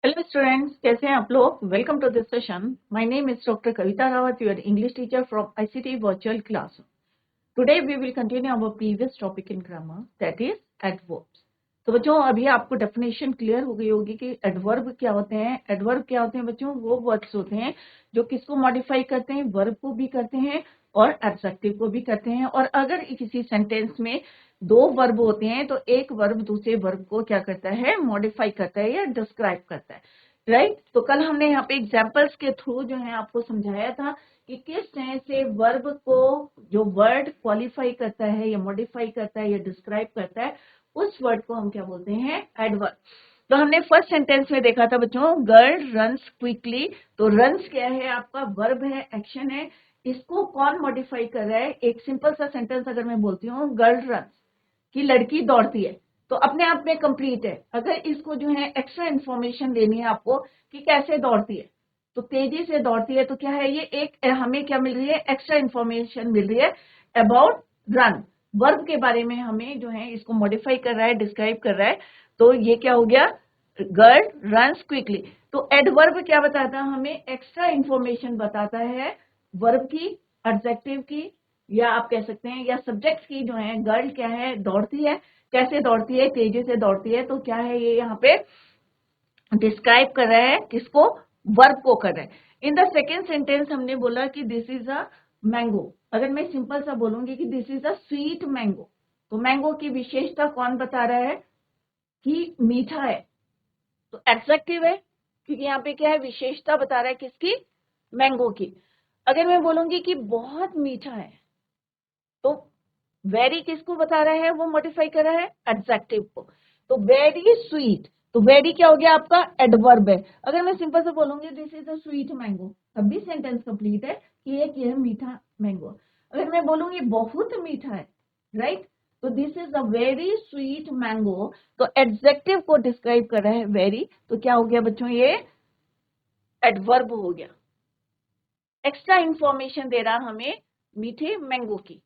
Hello students, कैसे हैं आप लोग। Welcome to this session. My name is doctor Kavita Rawat, your English teacher from ICT virtual class. Today we will continue our previous topic in grammar, that is adverbs. तो बच्चों, अभी आपको definition clear हो गई होगी कि एडवर्ब क्या होते हैं। एडवर्ब क्या होते हैं बच्चों? वो वर्ड्स होते हैं जो किसको मॉडिफाई करते हैं, वर्ब को भी करते हैं और एडजेक्टिव को भी करते हैं। और अगर किसी सेंटेंस में दो वर्ब होते हैं तो एक वर्ब दूसरे वर्ब को क्या करता है? मॉडिफाई करता है या डिस्क्राइब करता है, राइट। तो कल हमने यहाँ पे एग्जाम्पल्स के थ्रू जो है आपको समझाया था कि किस तरह से वर्ब को जो वर्ड क्वालिफाई करता है या मॉडिफाई करता है या डिस्क्राइब करता है, उस वर्ड को हम क्या बोलते हैं? एडवर्ब। तो हमने फर्स्ट सेंटेंस में देखा था बच्चों, गर्ल रन्स क्विकली। तो रन्स क्या है? आपका वर्ब है, एक्शन है। इसको कौन मॉडिफाई कर रहा है? एक सिंपल सा सेंटेंस अगर मैं बोलती हूँ गर्ल रन्स, कि लड़की दौड़ती है, तो अपने आप में कंप्लीट है। अगर इसको जो है एक्स्ट्रा इन्फॉर्मेशन देनी है आपको कि कैसे दौड़ती है, तो तेजी से दौड़ती है, तो क्या है ये? एक हमें क्या मिल रही है? एक्स्ट्रा इन्फॉर्मेशन मिल रही है अबाउट रन। वर्ब के बारे में हमें जो है इसको मॉडिफाई कर रहा है, डिस्क्राइब कर रहा है। तो ये क्या हो गया? Girl runs quickly. तो एडवर्ब क्या बताता है हमें? एक्स्ट्रा इन्फॉर्मेशन बताता है वर्ब की, एडजेक्टिव की, या आप कह सकते हैं या सब्जेक्ट की। जो है गर्ल क्या है? दौड़ती है। कैसे दौड़ती है? तेजी से दौड़ती है। तो क्या है ये? यहाँ पे डिस्क्राइब कर रहा है किसको? वर्ब को कर रहा है। इन द सेकेंड सेंटेंस हमने बोला कि दिस इज अ मैंगो। अगर मैं सिंपल सा बोलूंगी कि this is a sweet mango, तो मैंगो की विशेषता कौन बता रहा है? कि मीठा है। तो एडजेक्टिव है, क्योंकि यहाँ पे क्या है? विशेषता बता रहा है किसकी? मैंगो की। अगर मैं बोलूंगी कि बहुत मीठा है, तो वेरी किसको बता रहा है? वो मॉडिफाई कर रहा है एडजेक्टिव को। तो वेरी स्वीट, तो वेरी क्या हो गया आपका? एडवर्ब है। अगर मैं सिंपल से बोलूंगी this is a sweet mango, तब भी सेंटेंस कंप्लीट है कि एक ये मीठा मैंगो। अगर मैं बोलूंगी बहुत मीठा है, राइट, तो this is a very sweet mango, तो एडजेक्टिव को डिस्क्राइब कर रहा है वेरी, तो क्या हो गया बच्चों? ये एडवर्ब हो गया। एक्स्ट्रा इंफॉर्मेशन दे रहा हमें मीठे मैंगो की।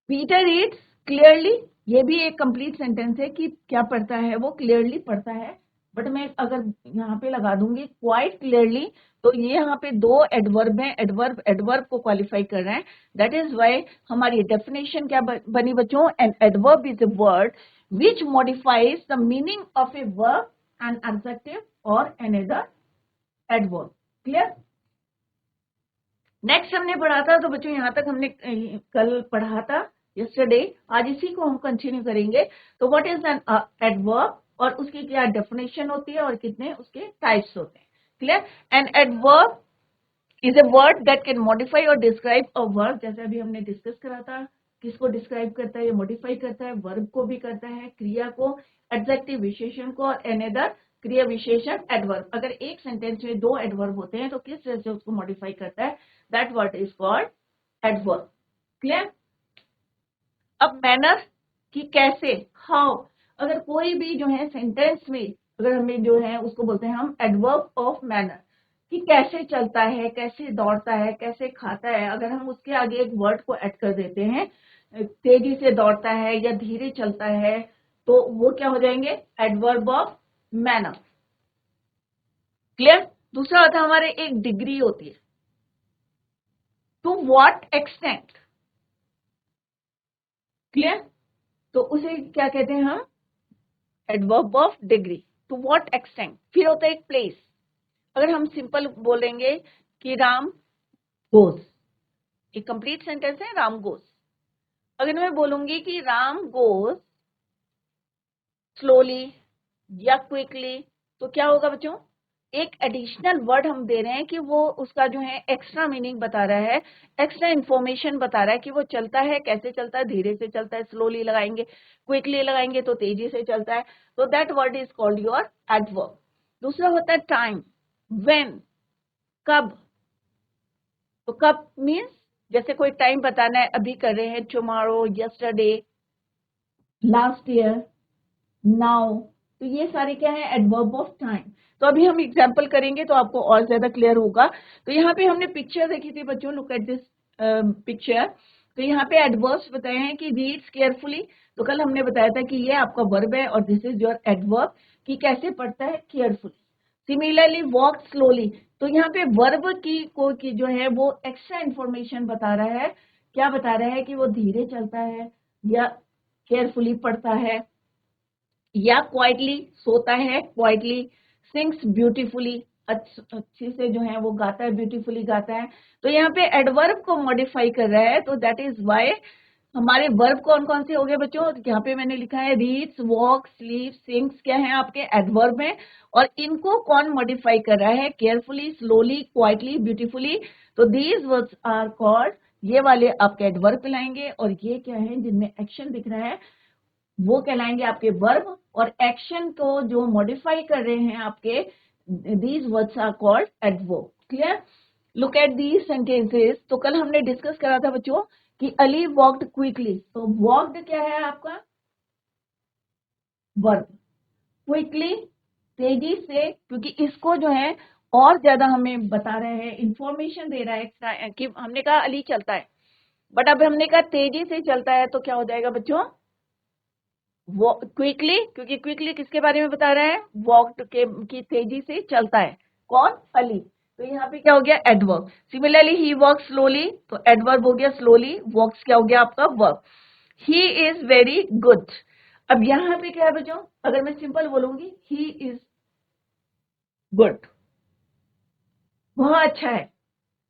पीटर रीड्स क्लियरली, ये भी एक कंप्लीट सेंटेंस है कि क्या पढ़ता है? वो क्लियरली पढ़ता है। बट मैं अगर यहाँ पे लगा दूंगी क्वाइट क्लियरली, तो ये यहाँ पे दो एडवर्ब हैं। एडवर्ब एडवर्ब को क्वालिफाई कर रहे हैं। दैट इज वाई हमारी डेफिनेशन क्या बनी बच्चों? An adverb is a word which modifies the meaning of a verb, an adjective और अनदर एडवर्ब। क्लियर? नेक्स्ट हमने पढ़ा था, तो बच्चों यहाँ तक हमने कल पढ़ा था, यस्टरडे। आज इसी को हम कंटिन्यू करेंगे। तो व्हाट इज एन एडवर्ब, और उसकी क्या डेफिनेशन होती है और कितने उसके टाइप्स होते हैं। Clear? An adverb is a word that can modify और डिस्क्राइब अ वर्ब। जैसे अभी हमने डिस्कस करा था, किसको डिस्क्राइब करता है? मॉडिफाई करता है, वर्ब को भी करता है, क्रिया को, एडजेक्टिव विशेषण को, और अनदर क्रिया विशेषण एडवर्ब। अगर एक सेंटेंस में दो एडवर्ब होते हैं तो किस तरह से उसको मॉडिफाई करता है? That word is called adverb. Clear? अब मैनर, कि कैसे, हाउ। अगर कोई भी जो है सेंटेंस में अगर हमें जो है उसको बोलते हैं हम एडवर्ब ऑफ मैनर, कि कैसे चलता है, कैसे दौड़ता है, कैसे खाता है। अगर हम उसके आगे एक वर्ड को ऐड कर देते हैं, तेजी से दौड़ता है या धीरे चलता है, तो वो क्या हो जाएंगे? Adverb of manner. क्लियर? दूसरा होता है हमारे एक डिग्री होती है, टू व्हाट एक्सटेंट। क्लियर? तो उसे क्या कहते हैं हम? Adverb of degree, to what extent. फिर होता है एक प्लेस। अगर हम सिंपल बोलेंगे कि राम गोस, एक कंप्लीट सेंटेंस है राम गोस। अगर मैं बोलूंगी कि राम गोस स्लोली या क्विकली, तो क्या होगा बच्चों? एक एडिशनल वर्ड हम दे रहे हैं कि वो उसका जो है एक्स्ट्रा मीनिंग बता रहा है, एक्स्ट्रा इंफॉर्मेशन बता रहा है कि वो चलता है, कैसे चलता है, धीरे से चलता है, स्लोली लगाएंगे, क्विकली लगाएंगे तो तेजी से चलता है। तो that word is called your adverb. दूसरा होता है टाइम, व्हेन, कब। तो कब मीन्स जैसे कोई टाइम बताना है, अभी कर रहे हैं, tomorrow, yesterday, last year, now. तो ये सारे क्या है? Adverb of time. तो अभी हम एग्जांपल करेंगे तो आपको और ज्यादा क्लियर होगा। तो यहाँ पे हमने पिक्चर देखी थी बच्चों, लुक एट दिस पिक्चर। तो यहाँ पे एडवर्ब्स बताए हैं कि रीड्स केयरफुली। तो कल हमने बताया था कि ये आपका वर्ब है और दिस इज योर एडवर्ब, कि कैसे पढ़ता है? केयरफुली। सिमिलरली वॉक स्लोली, तो यहाँ पे वर्ब की जो है वो एक्स्ट्रा इंफॉर्मेशन बता रहा है। क्या बता रहा है कि वो धीरे चलता है या केयरफुली पढ़ता है या क्वाइटली सोता है, क्वाइटली सिंग्स ब्यूटीफुली, अच्छी से जो है वो गाता है, ब्यूटीफुली गाता है। तो यहाँ पे एडवर्ब को मॉडिफाई कर रहा है, तो दैट इज वाई हमारे वर्ब कौन कौन से हो गए बच्चों? यहाँ पे मैंने लिखा है रीड्स, वॉक, स्लीप, सिंग्स, क्या है आपके एडवर्ब में, और इनको कौन मॉडिफाई कर रहा है? Carefully, slowly, quietly, beautifully. तो दीज वर्ड्स आर कॉल्ड, ये वाले आपके एडवर्ब कहलाएंगे, और ये क्या है जिनमें एक्शन दिख रहा है वो कहलाएंगे आपके वर्ब, और एक्शन को जो मॉडिफाई कर रहे हैं आपके, these words are called adverb. Clear? Look at these sentences. तो कल हमने डिस्कस करा था बच्चों कि अली वॉक्ड क्विकली, तो वॉक्ड क्या है आपका? वर्ब। क्विकली तेजी से, क्योंकि इसको जो है और ज्यादा हमें बता रहे हैं, इंफॉर्मेशन दे रहा है एक्स्ट्रा, कि हमने कहा अली चलता है, बट अब हमने कहा तेजी से चलता है, तो क्या हो जाएगा बच्चों? वो क्विकली, क्योंकि क्विकली किसके बारे में बता रहा है? वॉक्ड के, की तेजी से चलता है। कौन? अली। तो यहाँ पे क्या हो गया? एडवर्ब। सिमिलरली ही वॉक स्लोली, तो एडवर्ब हो गया स्लोली, वॉक्स क्या हो गया आपका? Verb. He is very good. अब यहाँ पे क्या है बच्चों? अगर मैं सिंपल बोलूंगी ही इज गुड, वह अच्छा है,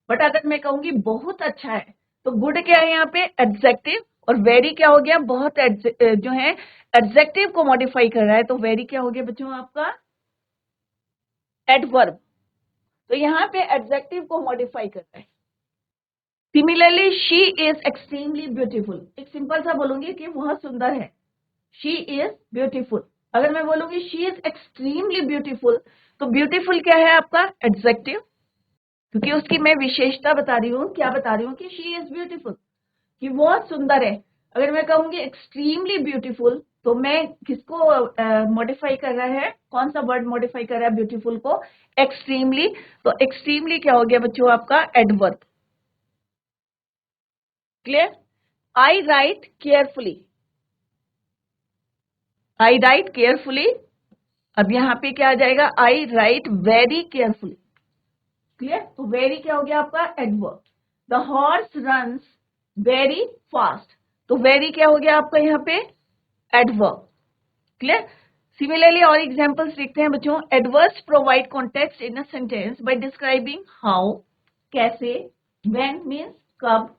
बट अगर मैं कहूंगी बहुत अच्छा है, तो गुड क्या है यहाँ पे? एडजेक्टिव, और वेरी क्या हो गया? बहुत जो है एडजेक्टिव को मॉडिफाई कर रहा है, तो वेरी क्या हो गया बच्चों आपका? एडवर्ब। तो यहाँ पे एडजेक्टिव को मॉडिफाई कर रहा है। Similarly she is extremely beautiful, एक सिंपल सा बोलूंगी कि वह सुंदर है, शी इज ब्यूटीफुल। अगर मैं बोलूंगी शी इज एक्सट्रीमली ब्यूटीफुल, तो ब्यूटीफुल क्या है आपका? एडजेक्टिव, क्योंकि उसकी मैं विशेषता बता रही हूँ। क्या बता रही हूँ? कि शी इज ब्यूटीफुल, कि वो सुंदर है। अगर मैं कहूंगी एक्सट्रीमली ब्यूटीफुल, तो मैं किसको मॉडिफाई कर रहा है? कौन सा वर्ड मॉडिफाई कर रहा है ब्यूटीफुल को? एक्सट्रीमली। तो एक्सट्रीमली क्या हो गया बच्चों आपका? एडवर्ब। क्लियर? आई राइट केयरफुली, आई राइट केयरफुली। अब यहाँ पे क्या आ जाएगा? आई राइट वेरी केयरफुली। क्लियर? तो वेरी क्या हो गया आपका? Adverb. The horse runs very fast, तो वेरी क्या हो गया आपका यहाँ पे? एडवर्ब। क्लियर? सिमिलरली और एग्जांपल्स देखते हैं बच्चों। Adverbs provide context in a sentence by describing how, कैसे, व्हेन मींस कब,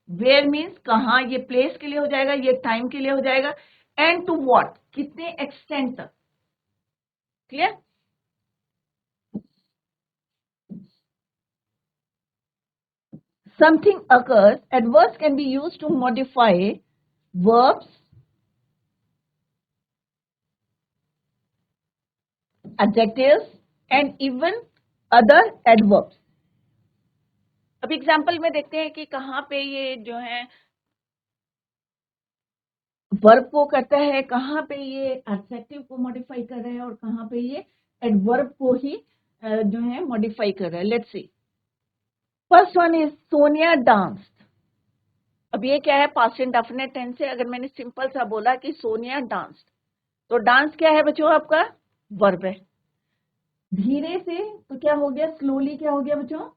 वेयर मींस कहाँ, ये प्लेस के लिए हो जाएगा, ये टाइम के लिए हो जाएगा, एंड टू व्हाट, कितने एक्सटेंट तक। Clear? Something occurs, adverbs can be used to modify verbs, adjectives, and even other adverbs. अब एग्जाम्पल में देखते हैं कि कहाँ पे ये जो है वर्ब को करता है, कहाँ पे ये एडजेक्टिव को मॉडिफाई कर रहा है, और कहाँ पे ये एडवर्ब को ही जो है मॉडिफाई कर रहा है। Let's see. First one is Sonia danced. अब ये क्या है? पास्ट इंडेफिनिट टेंस है। अगर मैंने सिंपल सा बोला कि सोनिया डांस्ड, तो डांस क्या है बच्चों आपका? वर्ब है। धीरे से, तो क्या हो गया? स्लोली क्या हो गया बच्चों?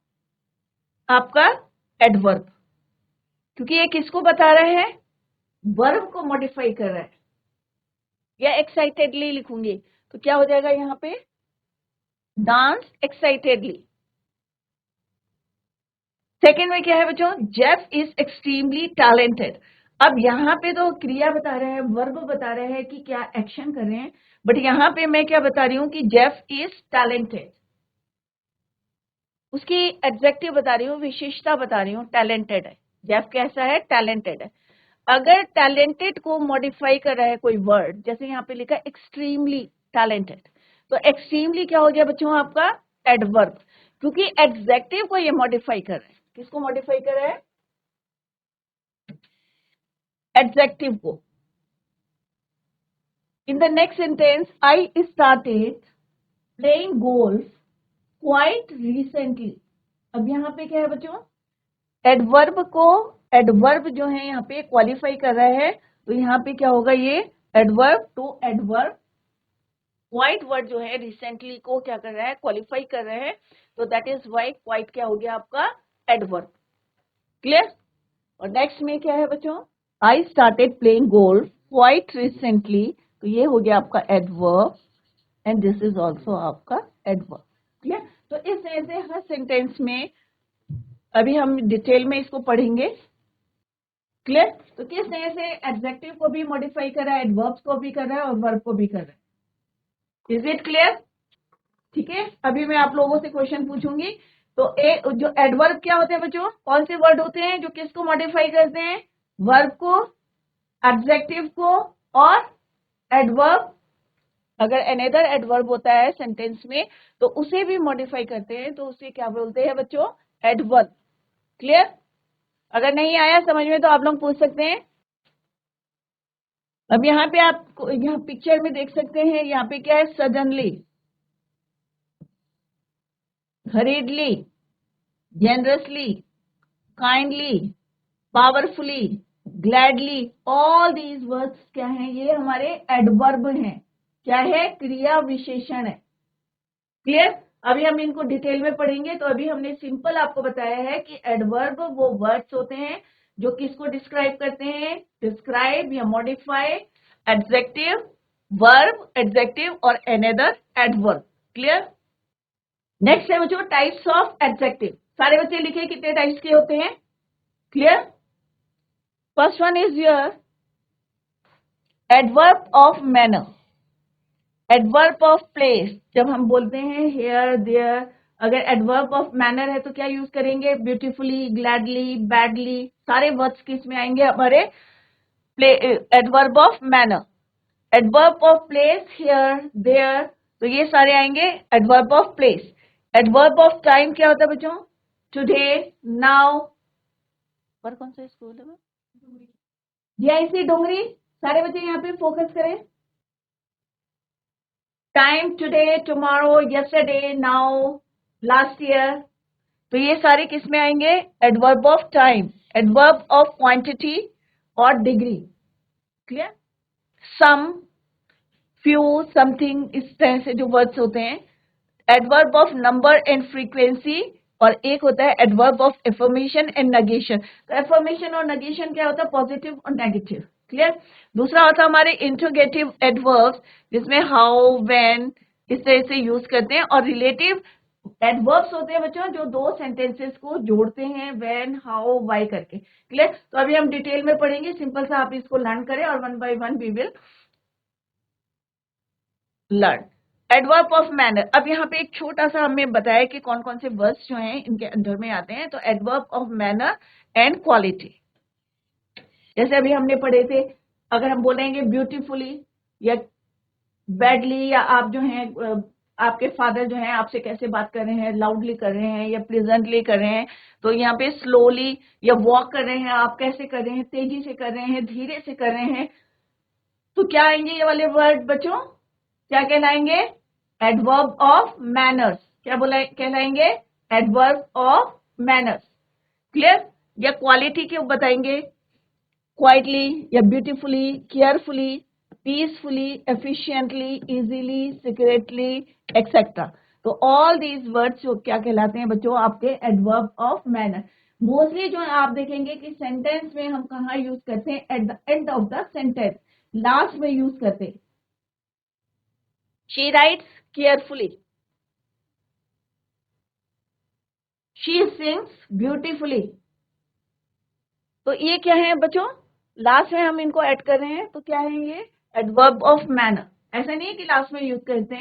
आपका एडवर्ब, क्योंकि ये किसको बता रहे हैं? वर्ब को मॉडिफाई कर रहा है। या एक्साइटेडली लिखूंगी, तो क्या हो जाएगा यहाँ पे? Dance excitedly. सेकेंड में क्या है बच्चों? Jeff is extremely talented. अब यहाँ पे तो क्रिया बता रहे हैं, वर्ब बता रहे हैं कि क्या एक्शन कर रहे हैं, बट यहाँ पे मैं क्या बता रही हूँ कि जेफ इज टैलेंटेड, उसकी एडजेक्टिव बता रही हूँ, विशेषता बता रही हूँ, टैलेंटेड है। जेफ कैसा है? टैलेंटेड है। अगर टैलेंटेड को मॉडिफाई कर रहा है कोई वर्ड, जैसे यहाँ पे लिखा एक्सट्रीमली टैलेंटेड, तो एक्सट्रीमली क्या हो गया बच्चों आपका? एडवर्ब, क्योंकि एडजेक्टिव को ये मॉडिफाई कर रहा है। किसको मॉडिफाई कर रहा है? एडजेक्टिव को। In the next sentence, I started playing golf quite recently. अब यहाँ पे क्या है बच्चों? एडवर्ब को, एडवर्ब जो है यहाँ पे क्वालिफाई कर रहा है, तो यहाँ पे क्या होगा? ये adverb to adverb quite word जो है रिसेंटली को क्या कर रहा है, क्वालिफाई कर रहे हैं, तो दैट इज वाई क्वाइट क्या हो गया आपका एडवर्ब। क्लियर। और नेक्स्ट में क्या है बच्चों, I started playing golf quite recently, तो ये हो गया आपका adverb and this is also आपका एडवर्ब। क्लियर। तो इस तरह से हर सेंटेंस में अभी हम डिटेल में इसको पढ़ेंगे। क्लियर। तो किस तरह से एडजेक्टिव को भी मॉडिफाई कर रहा है, एडवर्ब्स को भी कर रहा है और वर्ब को भी कर रहा है। Is it clear? ठीक है, अभी मैं आप लोगों से क्वेश्चन पूछूंगी। तो जो एडवर्ब क्या होते हैं बच्चों, कौन से वर्ड होते हैं जो किसको मॉडिफाई करते हैं, वर्ब को, एडजेक्टिव को और एडवर्ब। अगर अनदर एडवर्ब होता है सेंटेंस में तो उसे भी मॉडिफाई करते हैं, तो उसे क्या बोलते हैं बच्चों, एडवर्ब। क्लियर। अगर नहीं आया समझ में तो आप लोग पूछ सकते हैं। अब यहाँ पे आप यहाँ पिक्चर में देख सकते हैं, यहाँ पे क्या है, suddenly, हरीडली, generously, kindly, powerfully, gladly, all these words क्या हैं, ये हमारे एडवर्ब हैं। क्या है, क्रिया विशेषण है। क्लियर। अभी हम इनको डिटेल में पढ़ेंगे। तो अभी हमने सिंपल आपको बताया है कि एडवर्ब वो वर्ड्स होते हैं जो किसको डिस्क्राइब करते हैं, डिस्क्राइब या मॉडिफाई, एडजेक्टिव, वर्ब, एडजेक्टिव और अनदर एडवर्ब। क्लियर। नेक्स्ट है बच्चों टाइप्स ऑफ एडजेक्टिव। सारे बच्चे लिखे कितने टाइप्स के होते हैं। Clear. First one is your adverb of manner, adverb of place. जब हम बोलते हैं हेयर देयर, अगर एडवर्ब ऑफ मैनर है तो क्या यूज करेंगे, ब्यूटीफुली, ग्लैडली, बैडली, सारे वर्ड्स किस में आएंगे हमारे, adverb of manner. Adverb of place, here there, तो ये सारे आएंगे adverb of place. Adverb of time क्या होता है बच्चों, टुडे, नाउ। पर कौन सा स्कूल है, जीआईसी डोंगरी। सारे बच्चे यहाँ पे फोकस करें। Time, today, tomorrow, yesterday, now, last year, तो ये सारे किस में आएंगे, adverb of time. Adverb of quantity और डिग्री। क्लियर। सम, फ्यू, समथिंग, इस तरह से जो वर्ड्स होते हैं। Adverb of number and frequency, और एक होता है adverb of affirmation and negation. तो एफर्मेशन और नेगेशन क्या होता है, पॉजिटिव और नेगेटिव। क्लियर। दूसरा होता है हमारे इंटरोगेटिव एडवर्ब्स, जिसमें हाउ, व्हेन, इस तरह से यूज करते हैं। और रिलेटिव एडवर्ब्स होते हैं बच्चों जो दो सेंटेंसेस को जोड़ते हैं, व्हेन, हाउ, व्हाई करके। क्लियर। तो अभी हम डिटेल में पढ़ेंगे, सिंपल सा आप इसको लर्न करें और one by one we will learn. Adverb of manner, अब यहाँ पे एक छोटा सा हमें बताया कि कौन कौन से वर्ड्स जो हैं इनके अंडर में आते हैं। तो adverb of manner and quality, जैसे अभी हमने पढ़े थे, अगर हम बोलेंगे ब्यूटीफुली या बैडली, या आप जो हैं आपके फादर जो हैं आपसे कैसे बात कर रहे हैं, लाउडली कर रहे हैं या प्लेजेंटली कर रहे हैं। तो यहाँ पे स्लोली या वॉक कर रहे हैं, आप कैसे कर रहे हैं, तेजी से कर रहे हैं, धीरे से कर रहे हैं, तो क्या आएंगे ये वाले वर्ड बच्चों, क्या कहलाएंगे, एडवर्ब ऑफ मैनर्स। क्या बोला कहलाएंगे, एडवर्ब ऑफ मैनर्स। क्लियर। या क्वालिटी क्यों बताएंगे, क्वाइटली या beautifully, carefully, peacefully, efficiently, easily, secretly, etcetera. तो ऑल दीज वर्ड्स जो क्या कहलाते हैं बच्चों, आपके एडवर्ब ऑफ मैनर। मोस्टली जो आप देखेंगे कि सेंटेंस में हम कहाँ यूज करते हैं, at the end of the sentence, last में यूज करते हैं। She writes carefully, she sings beautifully. तो ये क्या है बच्चों, लास्ट में हम इनको ऐड कर रहे हैं, तो क्या है ये, एडवर्ब ऑफ मैनर। ऐसा नहीं है कि लास्ट में यूज करते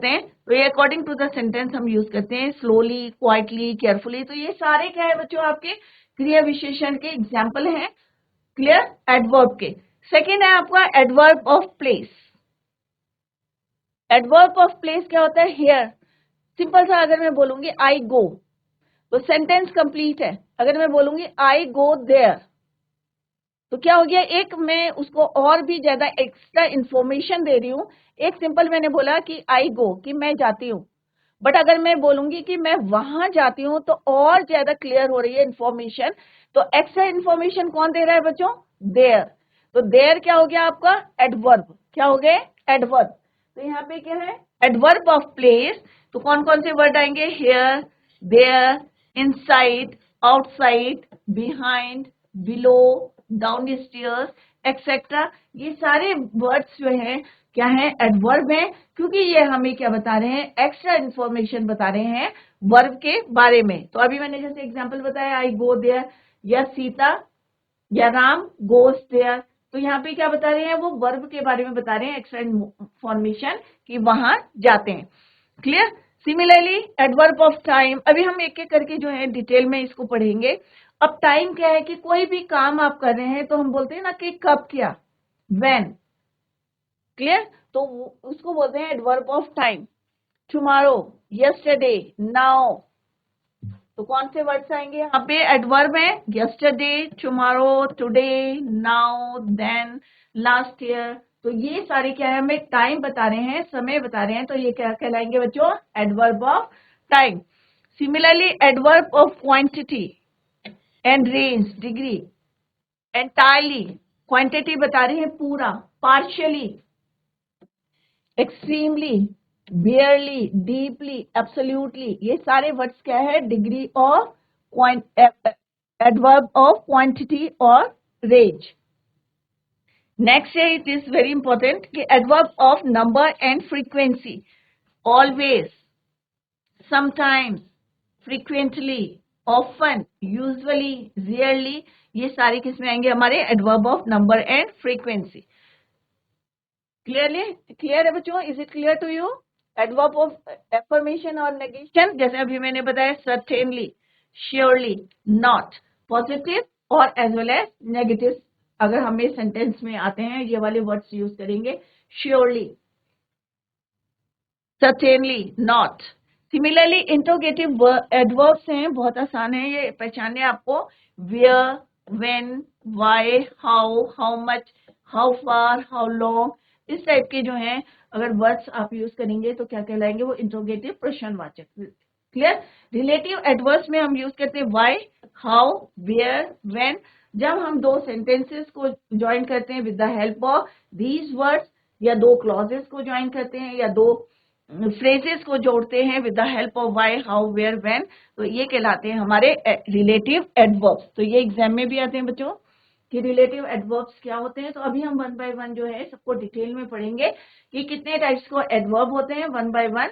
हैं, तो ये अकॉर्डिंग टू द सेंटेंस हम यूज करते हैं, स्लोली, क्वाइटली, केयरफुली। तो ये सारे क्या है बच्चों, आपके क्रिया विशेषण के एग्जाम्पल हैं। क्लियर, एडवर्ब के। सेकेंड है आपका adverb of place. Adverb of place क्या होता है, हियर। सिंपल सा अगर मैं बोलूंगी आई गो, तो सेंटेंस कंप्लीट है। अगर मैं बोलूंगी आई गो देयर, तो क्या हो गया, एक मैं उसको और भी ज्यादा एक्स्ट्रा इंफॉर्मेशन दे रही हूँ। एक सिंपल मैंने बोला कि आई गो, कि मैं जाती हूँ, बट अगर मैं बोलूंगी कि मैं वहां जाती हूँ तो और ज्यादा क्लियर हो रही है इंफॉर्मेशन। तो एक्स्ट्रा इंफॉर्मेशन कौन दे रहा है बच्चों, देयर। तो देयर क्या हो गया आपका, एडवर्ब। क्या हो गए, एडवर्ब। तो यहाँ पे क्या है, एडवर्ब ऑफ प्लेस। तो कौन कौन से वर्ड आएंगे, here, there, inside, outside, behind, below, downstairs, etcetera. ये सारे वर्ड्स जो हैं क्या है, एडवर्ब है, क्योंकि ये हमें क्या बता रहे हैं, एक्स्ट्रा इंफॉर्मेशन बता रहे हैं वर्ब के बारे में। तो अभी मैंने जैसे एग्जांपल बताया, आई गो देयर, या सीता या राम गोस देयर। तो यहाँ पे क्या बता रहे हैं, वो वर्ब के बारे में बता रहे हैं, एक्स्ट्रा इंफॉर्मेशन कि वहां जाते हैं। Clear. Similarly adverb of time, अभी हम एक एक करके जो है डिटेल में इसको पढ़ेंगे। अब टाइम क्या है कि कोई भी काम आप कर रहे हैं तो हम बोलते हैं ना कि कब किया, व्हेन। क्लियर। तो उसको बोलते हैं adverb of time. Tomorrow, yesterday, now. तो कौन से वर्ड्स आएंगे यहाँ पे, एडवर्ब है, yesterday, tomorrow, today, now, then, last year. तो ये सारे क्या है, हमें टाइम बता रहे हैं, समय बता रहे हैं, तो ये क्या कहलाएंगे बच्चों, adverb of time. Similarly adverb of quantity and range, degree, entirely, quantity बता रहे हैं पूरा, partially, extremely, barely, deeply, absolutely. ये सारे वर्ड्स क्या है, degree of adverb of quantity और रेंज। नेक्स्ट है, इट इज वेरी इंपॉर्टेंट कि adverb of number and frequency, always, sometimes, frequently, often, usually, rarely. ये सारे किसमें आएंगे, हमारे adverb of number and frequency. Clear है बच्चों, is it clear to you. Adverb of affirmation और नेगेशन, जैसे अभी मैंने बताया, सर्टेनली, श्योरली, नॉट, पॉजिटिव और एज वेल एज नेगेटिव। अगर हमें सेंटेंस में आते हैं ये वाले वर्ड्स यूज करेंगे, surely, certainly, not. Similarly interrogative adverbs हैं, बहुत आसान है ये पहचानने आपको, where, when, why, how much, how far, how long. इस टाइप के जो हैं अगर वर्ड्स आप यूज करेंगे तो क्या कहलाएंगे, वो इंट्रोगेटिव प्रश्नवाचक। क्लियर। रिलेटिव एडवर्ब्स में हम यूज करते हैं व्हाई, हाउ, वेयर, व्हेन, जब हम दो सेंटेंसेस को ज्वाइन करते हैं with the help of these words, या दो क्लॉजेस को ज्वाइन करते हैं, या दो फ्रेजेस को जोड़ते हैं with the help of why, how, where, when. तो ये कहलाते हैं हमारे रिलेटिव एडवर्ब्स। तो ये एग्जाम में भी आते हैं बच्चों कि रिलेटिव एडवर्ब्स क्या होते हैं। तो अभी हम वन बाय वन जो है सबको डिटेल में पढ़ेंगे कि कितने टाइप्स को एडवर्ब होते हैं, वन बाय वन।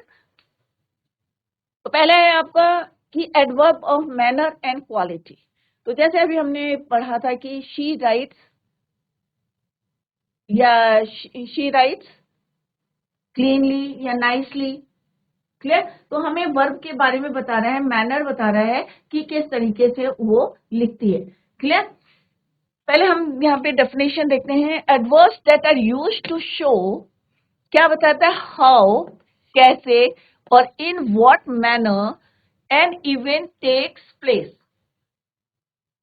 तो पहला है आपका कि adverb of manner and quality. तो जैसे अभी हमने पढ़ा था कि शी राइट्स या शी राइट्स क्लीनली या नाइसली। क्लियर। तो हमें वर्ब के बारे में बता रहा है, मैनर बता रहा है कि किस तरीके से वो लिखती है। क्लियर। पहले हम यहाँ पे डेफिनेशन देखते हैं, adverbs that are used to show, क्या बताता है, हाउ, कैसे, और in what manner an event takes place,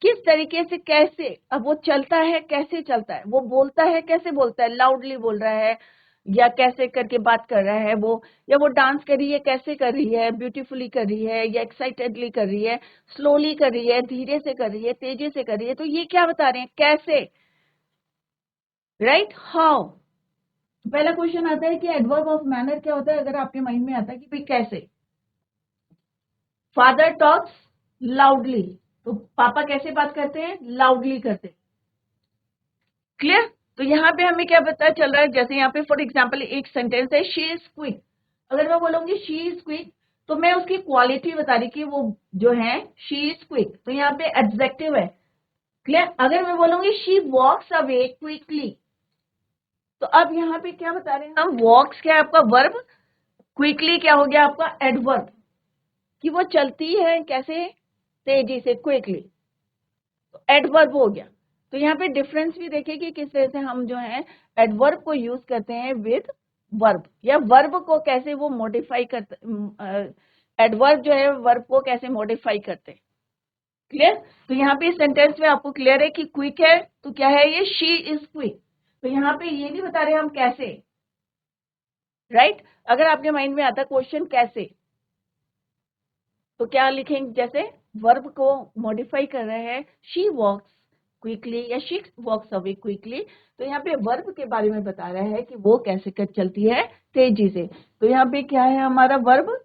किस तरीके से, कैसे, अब वो चलता है, कैसे चलता है, वो बोलता है, कैसे बोलता है, लाउडली बोल रहा है या कैसे करके बात कर रहा है वो, या वो डांस कर रही है, कैसे कर रही है, ब्यूटीफुली कर रही है या एक्साइटेडली कर रही है, स्लोली कर रही है, धीरे से कर रही है, तेजी से कर रही है। तो ये क्या बता रहे हैं, कैसे, राइट, हाउ। पहला क्वेश्चन आता है कि एडवर्ब ऑफ मैनर क्या होता है, अगर आपके माइंड में आता है कि भाई कैसे, फादर टॉक्स लाउडली, तो पापा कैसे बात करते हैं, लाउडली करते हैं। क्लियर। तो यहाँ पे हमें क्या पता चल रहा है, जैसे यहाँ पे फॉर एग्जाम्पल एक सेंटेंस है, शी इज क्विक। अगर मैं बोलूंगी शी इज क्विक तो मैं उसकी क्वालिटी बता रही कि वो जो है शी इज क्विक, तो यहाँ पे एडजेक्टिव है। क्लियर। अगर मैं बोलूंगी शी वॉक्स अवे क्विकली, तो अब यहाँ पे क्या बता रहे हैं हम, वॉक्स क्या है आपका वर्ब, क्विकली क्या हो गया आपका एडवर्ब, कि वो चलती है कैसे, तेजी से, क्विकली, तो एडवर्ब हो गया। तो यहाँ पे डिफरेंस भी देखिए कि किस तरह से हम जो है एडवर्ब को यूज करते हैं विद वर्ब, या वर्ब को कैसे वो मॉडिफाई करते, एडवर्ब जो है वर्ब को कैसे मॉडिफाई करते हैं। क्लियर। तो यहाँ पे सेंटेंस में आपको क्लियर है कि क्विक है तो क्या है ये, शी इज क्विक। तो यहाँ पे ये नहीं बता रहे हम कैसे, राइट। अगर आपके माइंड में आता क्वेश्चन कैसे, तो क्या लिखेंगे, जैसे वर्ब को मॉडिफाई कर रहे हैं, शी वॉक्स क्विकली या शी वॉक्स अवे क्विकली। तो यहाँ पे वर्ब के बारे में बता रहा है कि वो कैसे कर चलती है, तेजी से। तो यहाँ पे क्या है हमारा वर्ब,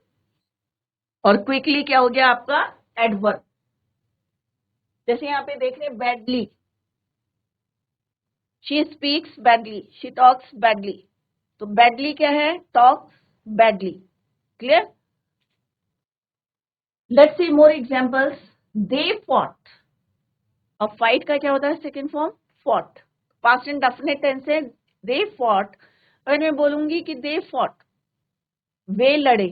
और क्विकली क्या हो गया आपका एडवर्ब। जैसे यहाँ पे देख रहे हैं badly, she speaks badly, she talks badly. तो बैडली क्या है, talks badly. Clear? Let's see more examples. They fought, अब फाइट का क्या होता है second form, fought. Past and definite tense है दे फॉट। अगर मैं बोलूंगी कि दे फॉट, वे लड़े,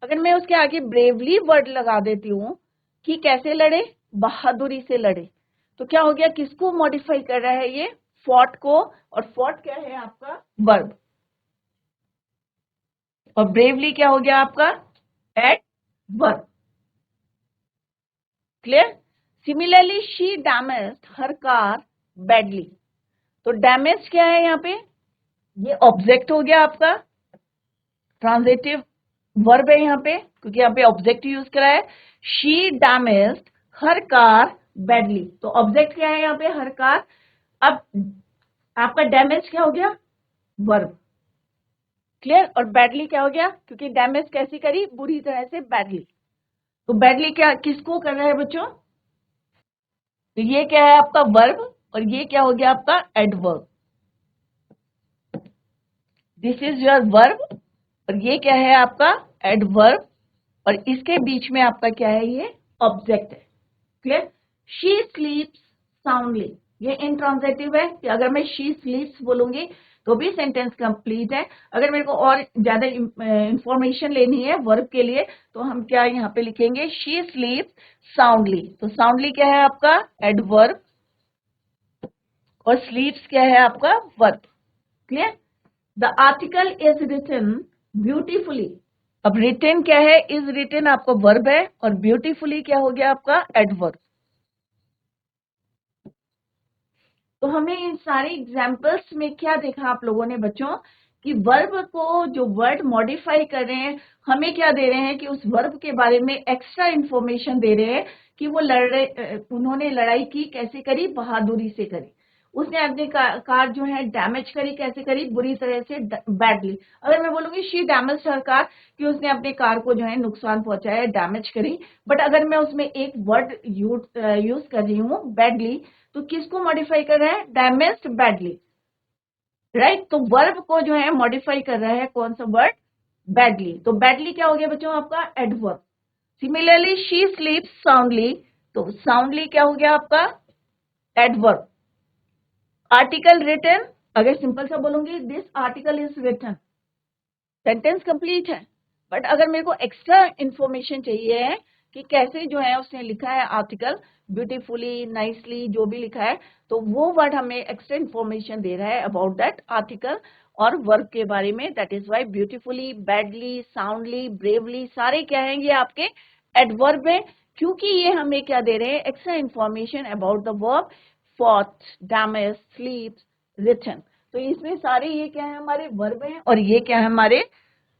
अगर मैं उसके आगे ब्रेवली वर्ड लगा देती हूं कि कैसे लड़े, बहादुरी से लड़े, तो क्या हो गया, किसको मॉडिफाई कर रहा है ये, फॉट को। और फॉट क्या है आपका वर्ब, और ब्रेवली क्या हो गया आपका adverb. Clear? Similarly she damaged her car badly. तो डैमेज क्या है यहाँ पे, ये ऑब्जेक्ट हो गया आपका, ट्रांजिटिव वर्ब है यहाँ पे, क्योंकि यहाँ पे ऑब्जेक्ट यूज करा है। She damaged her car badly, तो ऑब्जेक्ट क्या है यहाँ पे, हर कार। अब आपका डैमेज क्या हो गया, वर्ब। क्लियर? और बैडली क्या हो गया, क्योंकि डैमेज कैसी करी, बुरी तरह से, बैडली। तो बैडली क्या किसको कर रहा है बच्चों, तो ये क्या है आपका वर्ब, और ये क्या हो गया आपका adverb. This is your verb, और ये क्या है आपका एडवर्ब, और इसके बीच में आपका क्या है, ये ऑब्जेक्ट है। क्लियर? शी स्लीप्स साउंडली, ये इंट्रांजिटिव है कि अगर मैं शी स्लीप्स बोलूंगी तो भी सेंटेंस कंप्लीट है। अगर मेरे को और ज्यादा इंफॉर्मेशन लेनी है वर्ब के लिए, तो हम क्या यहाँ पे लिखेंगे, शी स्लीप्स साउंडली। तो साउंडली क्या है आपका एडवर्ब, और स्लीप्स क्या है आपका verb. Clear? The article is written beautifully, अब रिटन क्या है, इज रिटन आपका वर्ब है, और ब्यूटीफुली क्या हो गया आपका एडवर्ब। तो हमें इन सारे एग्जाम्पल्स में क्या देखा आप लोगों ने बच्चों, कि वर्ब को जो वर्ड मॉडिफाई कर रहे हैं, हमें क्या दे रहे हैं कि उस वर्ब के बारे में एक्स्ट्रा इंफॉर्मेशन दे रहे हैं कि वो उन्होंने लड़ाई की, कैसे करी, बहादुरी से करी। उसने अपनी कार जो है डैमेज करी, कैसे करी, बुरी तरह से, बैडली। अगर मैं बोलूंगी शी डैमेज हर कार, कि उसने अपनी कार को जो है नुकसान पहुंचाया, डैमेज करी। बट अगर मैं उसमें एक वर्ड यूज कर रही हूँ बैडली, तो किसको मॉडिफाई कर रहा है, डैमेज्ड बैडली। राइट? तो वर्ब को जो है मॉडिफाई कर रहा है कौन सा वर्ड, बैडली। तो बैडली क्या हो गया बच्चों आपका adverb. Similarly she sleeps soundly, तो साउंडली क्या हो गया आपका एडवर्ब। आर्टिकल रिटन, अगर सिंपल सा बोलूंगी this article is written, sentence complete है। बट अगर मेरे को एक्स्ट्रा इंफॉर्मेशन चाहिए है कि कैसे जो है उसने लिखा है आर्टिकल, ब्यूटीफुली, नाइसली, जो भी लिखा है, तो वो वर्ड हमें एक्स्ट्रा इंफॉर्मेशन दे रहा है अबाउट दैट आर्टिकल और वर्ब के बारे में। That is why beautifully, badly, soundly, bravely सारे क्या हैं, ये आपके एडवर्ब है, क्योंकि ये हमें क्या दे रहे हैं, extra information about the verb, fought, damage, sleeps, written. तो इसमें सारे ये क्या है, हमारे वर्ब हैं, और ये क्या है, हमारे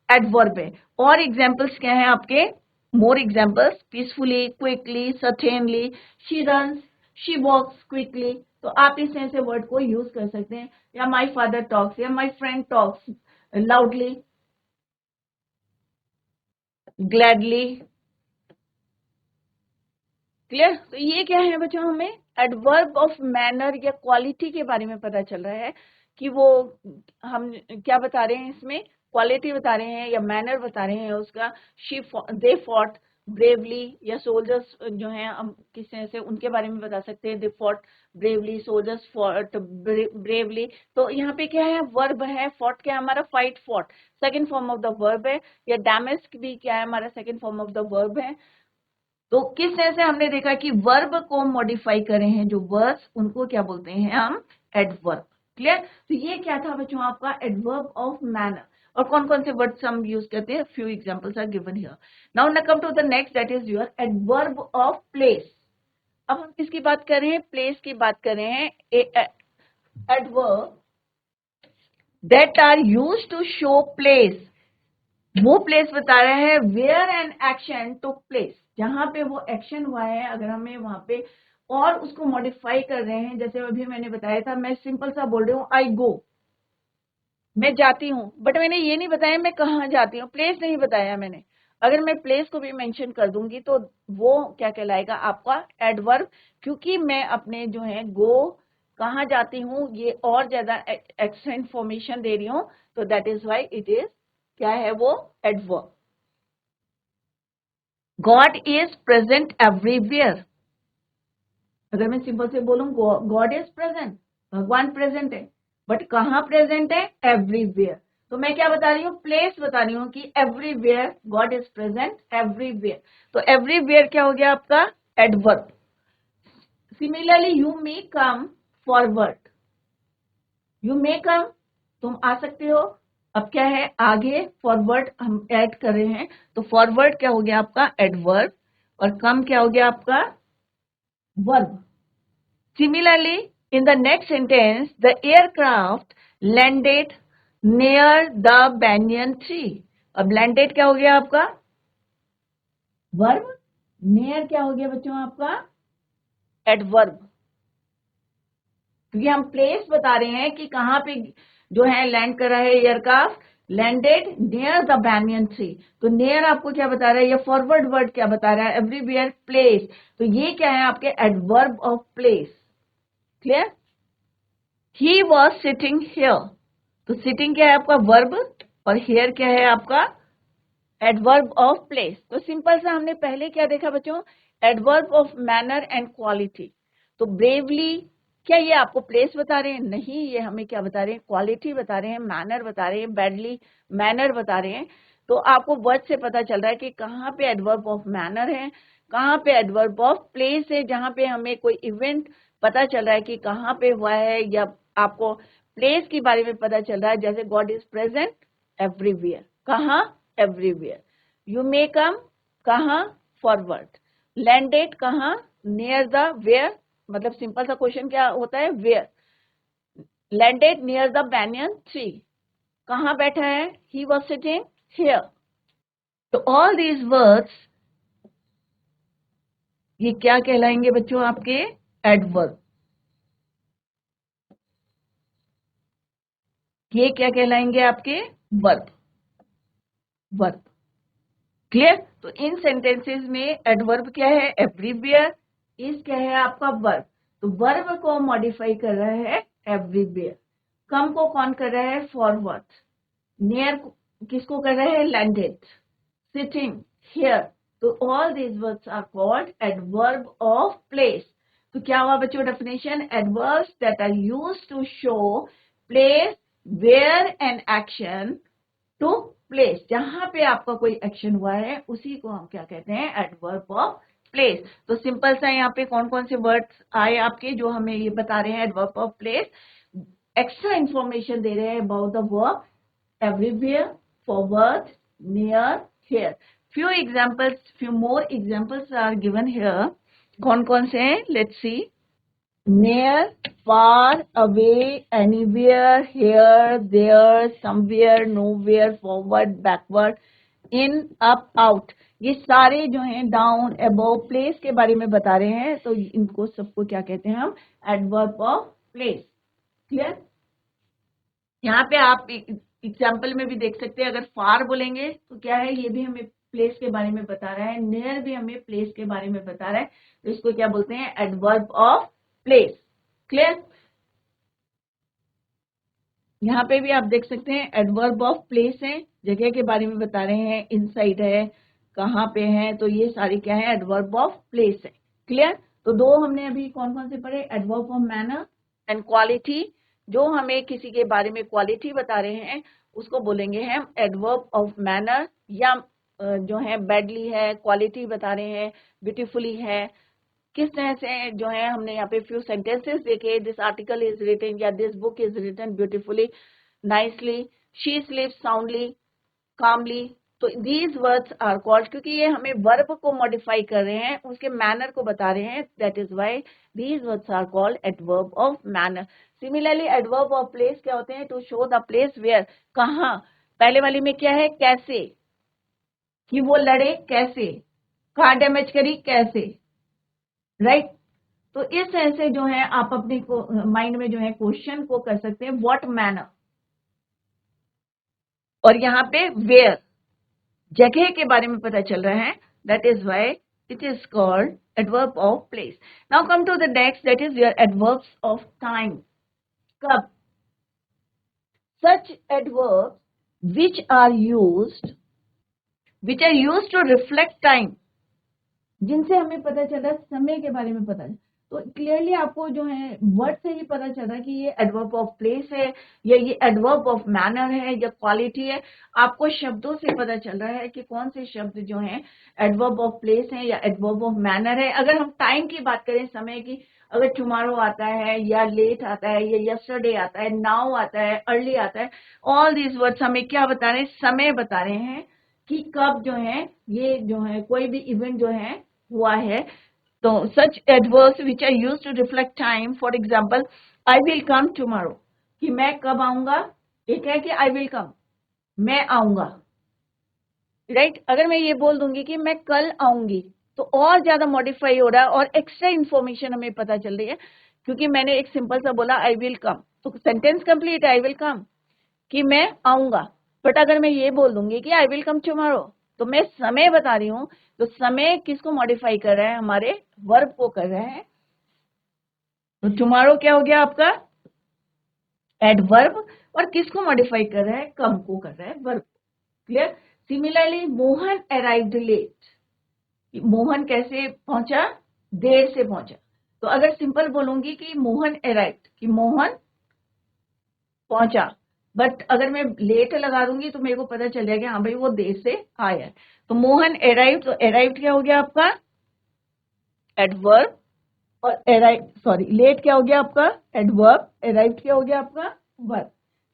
एडवर्ब है। और एग्जाम्पल्स क्या हैं आपके, more examples, peacefully, quickly, certainly, she runs, she walks quickly. तो आप इस तरह से वर्ड को यूज कर सकते हैं, या माई फादर टॉक्स, या my friend talks loudly, gladly. Clear? तो ये क्या है बच्चों, हमें एडवर्ब ऑफ मैनर या क्वालिटी के बारे में पता चल रहा है कि वो हम क्या बता रहे हैं, इसमें क्वालिटी बता रहे हैं या मैनर बता रहे हैं उसका। शी दे फॉट ब्रेवली, या सोल्जर्स जो हैं हम किस तरह से उनके बारे में बता सकते हैं, they fought bravely, soldiers fought bravely. तो यहाँ पे क्या है, वर्ब है, फॉट क्या है हमारा, fight, fought second form of the verb है, या डैमेज भी क्या है हमारा, second form of the verb है। तो किस तरह से हमने देखा कि वर्ब को मॉडिफाई करे हैं जो वर्ब्स, उनको क्या बोलते हैं हम, एडवर्ब। क्लियर? तो ये क्या था बच्चों आपका एडवर्ब ऑफ मैनर। और कौन कौन से वर्ड्स हम यूज करते हैं, few examples are given here. Now ना come to the next, that is your adverb of place. अब हम किसकी बात कर रहे हैं, प्लेस की बात कर रहे हैं। Adverb that are used to show place, वो प्लेस बता रहे हैं where an action took place, जहां पे वो एक्शन हुआ है। अगर हमें वहां पे और उसको मॉडिफाई कर रहे हैं। जैसे अभी मैंने बताया था, मैं सिंपल सा बोल रही हूँ आई गो, मैं जाती हूँ, बट मैंने ये नहीं बताया मैं कहाँ जाती हूँ, प्लेस नहीं बताया मैंने। अगर मैं प्लेस को भी मेंशन कर दूंगी तो वो क्या कहलाएगा आपका एडवर्ब, क्योंकि मैं अपने जो है गो, कहाँ जाती हूँ, ये और ज्यादा एक्स्ट्रा इंफॉर्मेशन दे रही हूँ, तो that is why it is क्या है वो adverb. God is present everywhere, अगर मैं सिंपल से बोलूं गॉड इज प्रेजेंट, भगवान प्रेजेंट है, बट कहाँ प्रेजेंट है, एवरीवेयर। तो मैं क्या बता रही हूँ, प्लेस बता रही हूँ कि everywhere God is present everywhere. तो एवरीवेयर क्या हो गया आपका adverb. Similarly you may come forward, you may come, तुम आ सकते हो। अब क्या है आगे फॉरवर्ड हम ऐड कर रहे हैं, तो फॉरवर्ड क्या हो गया आपका एडवर्ब, और कम क्या हो गया आपका verb. Similarly, in the next sentence, the aircraft landed near the banyan tree. अब landed क्या हो गया आपका वर्ब, near क्या हो गया बच्चों आपका एडवर्ब, क्योंकि हम प्लेस बता रहे हैं कि कहाँ पे जो है लैंड कर रहा है aircraft, landed near the banyan tree. तो नियर आपको क्या बता रहा है, ये फॉरवर्ड वर्ड क्या बता रहा है, एवरीवेयर प्लेस, तो ये क्या है आपके adverb of place. Clear. He was sitting here, तो सिटिंग क्या है आपका वर्ब, और हियर क्या है आपका एडवर्ब ऑफ प्लेस। तो सिंपल सा हमने पहले क्या देखा बच्चों, adverb of manner and quality. तो ब्रेवली क्या ये आपको प्लेस बता रहे हैं, नहीं, ये हमें क्या बता रहे हैं, क्वालिटी बता रहे हैं, मैनर बता रहे हैं, बैडली मैनर बता रहे हैं। तो आपको वर्ड से पता चल रहा है कि कहाँ पे एडवर्ब ऑफ मैनर है, कहाँ पे एडवर्ब ऑफ प्लेस है, जहां पे हमें कोई इवेंट पता चल रहा है कि कहाँ पे हुआ है, या आपको प्लेस के बारे में पता चल रहा है। जैसे गॉड इज प्रेजेंट एवरीवेयर, कहाँ एवरीवेयर। यू मे कम कहाँ फॉरवर्ड, लैंडेड कहाँ नियर द वेयर, मतलब सिंपल सा क्वेश्चन क्या होता है where, landed near the banyan tree, कहाँ बैठा है, ही वॉज सिटिंग हियर। तो ऑल दीज वर्ड्स ये क्या कहलाएंगे बच्चों आपके एडवर्ब, ये क्या कहलाएंगे आपके वर्ब, वर्ब। क्लियर। तो इन सेंटेंसेस में एडवर्ब क्या है एवरीवेयर, इज क्या है आपका वर्ब। तो वर्ब को मॉडिफाई कर रहा है एवरीवेयर, कम को कौन कर रहा है फॉरवर्ड, नियर किसको कर रहा है लैंडेड, सिटिंग हियर। तो all these words are called adverb of place. तो क्या हुआ बच्चों definition, adverbs that are used to show place where an action to place, जहां पे आपका कोई एक्शन हुआ है उसी को हम क्या कहते हैं एडवर्ब ऑफ प्लेस। तो सिंपल सा यहाँ पे कौन कौन से वर्ड्स आए आपके जो हमें ये बता रहे हैं adverb of place, extra information दे रहे हैं about the verb everywhere, forward, near, here. Few more examples are given here. कौन कौन से हैं? Let's see. Near, far, away, anywhere, here, there, somewhere, nowhere, forward, backward, in, up, out. ये सारे जो हैं डाउन, अबव, प्लेस के बारे में बता रहे हैं। तो इनको सबको क्या कहते हैं हम एडवर्ब ऑफ प्लेस। क्लियर। यहाँ पे आप एग्जाम्पल में भी देख सकते हैं, अगर फार बोलेंगे तो क्या है, ये भी हमें प्लेस के बारे में बता रहा है, नियर भी हमें प्लेस के बारे में बता रहा है, तो इसको क्या बोलते हैं एडवर्ब ऑफ प्लेस। क्लियर। यहाँ पे भी आप देख सकते हैं एडवर्ब ऑफ प्लेस है, जगह के बारे में बता रहे हैं, इनसाइड है, कहाँ पे है, तो ये सारी क्या है एडवर्ब ऑफ प्लेस है। क्लियर। तो दो हमने अभी कौन कौन से पढ़े, adverb of manner and quality. जो हमें किसी के बारे में क्वालिटी बता रहे हैं उसको बोलेंगे हम एडवर्ब ऑफ मैनर, या जो है बैडली है, क्वालिटी बता रहे हैं, ब्यूटीफुली है, किस तरह से जो है हमने यहाँ पे फ्यू सेंटेंसेस देखे, दिस आर्टिकल इज रिटन या this book is written beautifully, nicely, she sleeps soundly, calmly. तो दीज वर्ड्स आर कॉल्ड, क्योंकि ये हमें वर्ब को मॉडिफाई कर रहे हैं, उसके मैनर को बता रहे हैं, that is why these words are called adverb of manner. Similarly adverb of place क्या होते हैं, to show the place where, कहाँ। पहले वाली में क्या है कैसे, कि वो लड़े कैसे, कार डैमेज करी कैसे, राइट। तो इस तरह से जो है आप अपने माइंड में जो है क्वेश्चन को कर सकते हैं, व्हाट मैनर, और यहाँ पे वेयर, जगह के बारे में पता चल रहा है, that is why it is called adverb of place. Now come to the next, that is your adverbs of time. कब? Such adverbs which are used to reflect time, जिनसे हमें पता चला समय के बारे में पता है. तो क्लियरली आपको जो है वर्ड से ही पता चल रहा है कि ये एडवर्ब ऑफ प्लेस है या ये एडवर्ब ऑफ मैनर है या क्वालिटी है. आपको शब्दों से पता चल रहा है कि कौन से शब्द जो हैं एडवर्ब ऑफ प्लेस है या एडवर्ब ऑफ मैनर है. अगर हम टाइम की बात करें, समय की, अगर टुमारो आता है या लेट आता है या यस्टरडे आता है, नाउ आता है, अर्ली आता है, ऑल दीज वर्ड्स हमें क्या बता रहे हैं? समय बता रहे हैं कि कब जो है ये जो है कोई भी इवेंट जो है हुआ है. तो such adverbs which are used to reflect time, for example I will come tomorrow, कि मैं कब आऊंगा. एक है कि आई विल कम, मैं आऊंगा, राइट. अगर मैं ये बोल दूंगी कि मैं कल आऊंगी, तो और ज्यादा मॉडिफाई हो रहा है और एक्स्ट्रा इन्फॉर्मेशन हमें पता चल रही है, क्योंकि मैंने एक सिंपल सा बोला आई विल कम, तो सेंटेंस कंप्लीट है, आई विल कम, कि मैं आऊंगा. बट अगर मैं ये बोल दूंगी कि आई विल कम टुमारो, तो मैं समय बता रही हूँ. तो समय किसको मॉडिफाई कर रहा है? हमारे वर्ब को कर रहा है. तो टुमारो क्या हो गया आपका? एडवर्ब. और किसको मॉडिफाई कर रहा है? कब को कर रहा है, verb. Clear? Similarly Mohan arrived late, Mohan कैसे पहुंचा? देर से पहुंचा. तो अगर सिंपल बोलूंगी कि मोहन अराइव्ड, कि मोहन पहुंचा, बट अगर मैं लेट लगा दूंगी तो मेरे को पता चल जाएगा हाँ भाई वो देर से आया है. तो मोहन अराइव्ड, तो अराइव्ड क्या हो गया आपका? एडवर्ब. और लेट क्या हो गया आपका? एडवर्ब. अराइव्ड क्या हो गया आपका? Verb.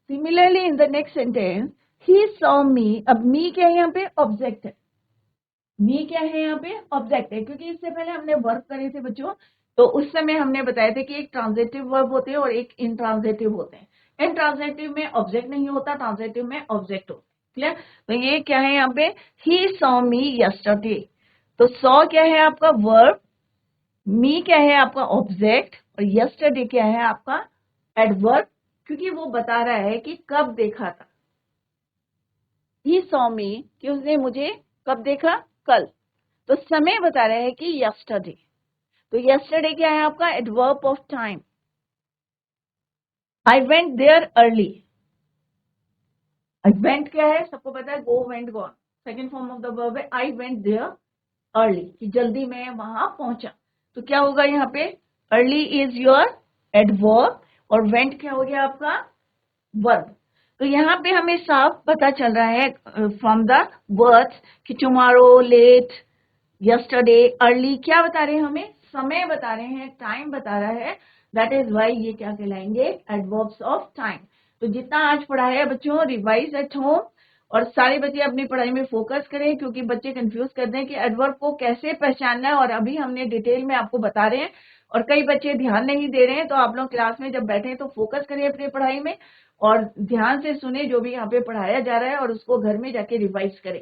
Similarly in the next sentence, he saw me. अब मी क्या है यहाँ पे? ऑब्जेक्ट है. मी क्या है यहाँ पे? ऑब्जेक्ट है, क्योंकि इससे पहले हमने वर्ब करे थे बच्चों, तो उस समय हमने बताया था कि एक ट्रांजिटिव वर्ब होते हैं और एक इंट्रांजिटिव होते हैं. इंट्रांजिटिव में ऑब्जेक्ट नहीं होता, ट्रांजिटिव में ऑब्जेक्ट होता है. क्लियर? तो ये क्या है यहाँ पे? He saw me yesterday. तो सॉ क्या है आपका? वर्ब. मी क्या है आपका? ऑब्जेक्ट. और यस्टरडे क्या है आपका? एडवर्ब, क्योंकि वो बता रहा है कि कब देखा था. ही सॉ मी, कि उसने मुझे कब देखा? कल. तो समय बता रहा है कि यस्टरडे. तो यस्टरडे क्या है आपका? Adverb of time. I went there early. I went क्या है? सबको पता है, go, went, gone. Second form of the verb है आई वेंट देयर अर्ली, कि जल्दी मैं वहां पहुंचा. तो क्या होगा यहाँ पे? अर्ली इज योर एडवर्ब और वेंट क्या हो गया आपका? वर्ब. तो यहाँ पे हमें साफ पता चल रहा है फ्रॉम द वर्ड्स कि टुमारो, लेट, यस्टरडे, अर्ली क्या बता रहे हैं हमें? समय बता रहे हैं, टाइम बता रहा है. दैट इज वाई ये क्या कहलाएंगे? Adverbs of time. तो जितना आज पढ़ा है बच्चों, रिवाइज एट होम, और सारे बच्चे अपनी पढ़ाई में फोकस करें, क्योंकि बच्चे कंफ्यूज करते हैं कि एडवर्ब को कैसे पहचानना है, और अभी हमने डिटेल में आपको बता रहे हैं. और कई बच्चे ध्यान नहीं दे रहे हैं, तो आप लोग क्लास में जब बैठे तो फोकस करें अपनी पढ़ाई में और ध्यान से सुने जो भी यहाँ पे पढ़ाया जा रहा है, और उसको घर में जाके रिवाइज करें.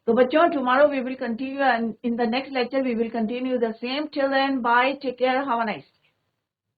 तो बच्चों, tomorrow we will continue, and in the next lecture we will continue the same. Till then, bye, take care, have a nice day.